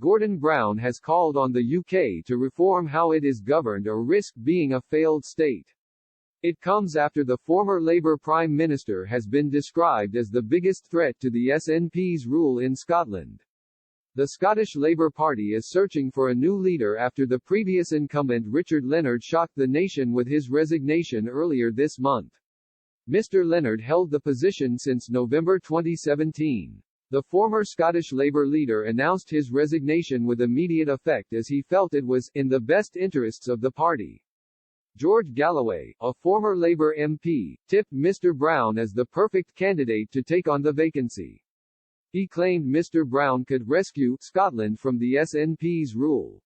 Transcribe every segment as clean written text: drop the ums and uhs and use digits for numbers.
Gordon Brown has called on the UK to reform how it is governed or risk being a failed state. It comes after the former Labour Prime Minister has been described as the biggest threat to the SNP's rule in Scotland. The Scottish Labour Party is searching for a new leader after the previous incumbent Richard Leonard shocked the nation with his resignation earlier this month. Mr. Leonard held the position since November 2017. The former Scottish Labour leader announced his resignation with immediate effect as he felt it was in the best interests of the party. George Galloway, a former Labour MP, tipped Mr. Brown as the perfect candidate to take on the vacancy. He claimed Mr. Brown could rescue Scotland from the SNP's rule.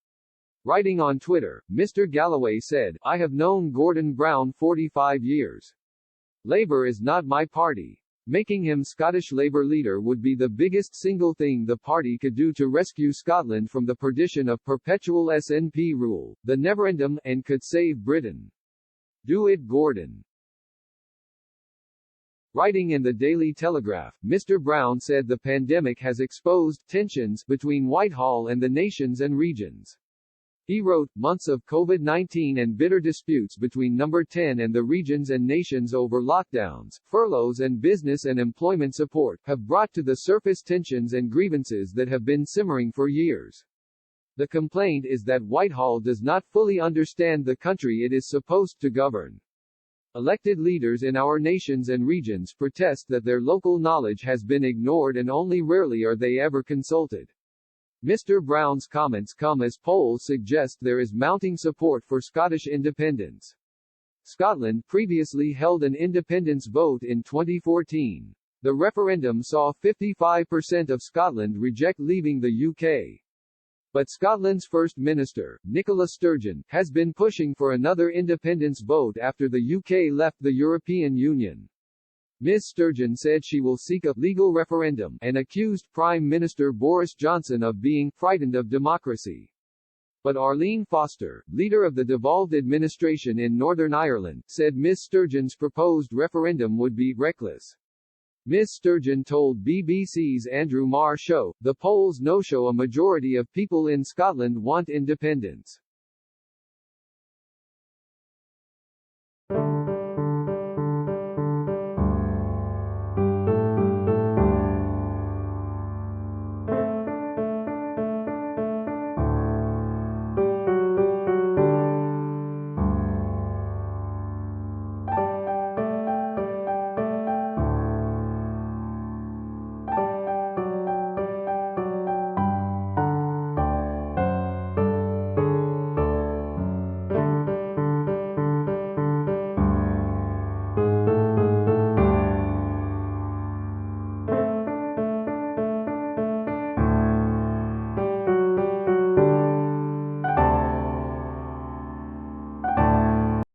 Writing on Twitter, Mr. Galloway said, "I have known Gordon Brown 45 years. Labour is not my party. Making him Scottish Labour leader would be the biggest single thing the party could do to rescue Scotland from the perdition of perpetual SNP rule, the neverendum, and could save Britain. Do it, Gordon." Writing in the Daily Telegraph, Mr. Brown said the pandemic has exposed tensions between Whitehall and the nations and regions. He wrote, "Months of COVID-19 and bitter disputes between Number 10 and the regions and nations over lockdowns, furloughs and business and employment support have brought to the surface tensions and grievances that have been simmering for years. The complaint is that Whitehall does not fully understand the country it is supposed to govern. Elected leaders in our nations and regions protest that their local knowledge has been ignored and only rarely are they ever consulted." Mr. Brown's comments come as polls suggest there is mounting support for Scottish independence. Scotland previously held an independence vote in 2014. The referendum saw 55% of Scotland reject leaving the UK. But Scotland's First Minister, Nicola Sturgeon, has been pushing for another independence vote after the UK left the European Union. Ms. Sturgeon said she will seek a legal referendum and accused Prime Minister Boris Johnson of being frightened of democracy. But Arlene Foster, leader of the devolved administration in Northern Ireland, said Ms. Sturgeon's proposed referendum would be reckless. Ms. Sturgeon told BBC's Andrew Marr show, "The polls no show a majority of people in Scotland want independence.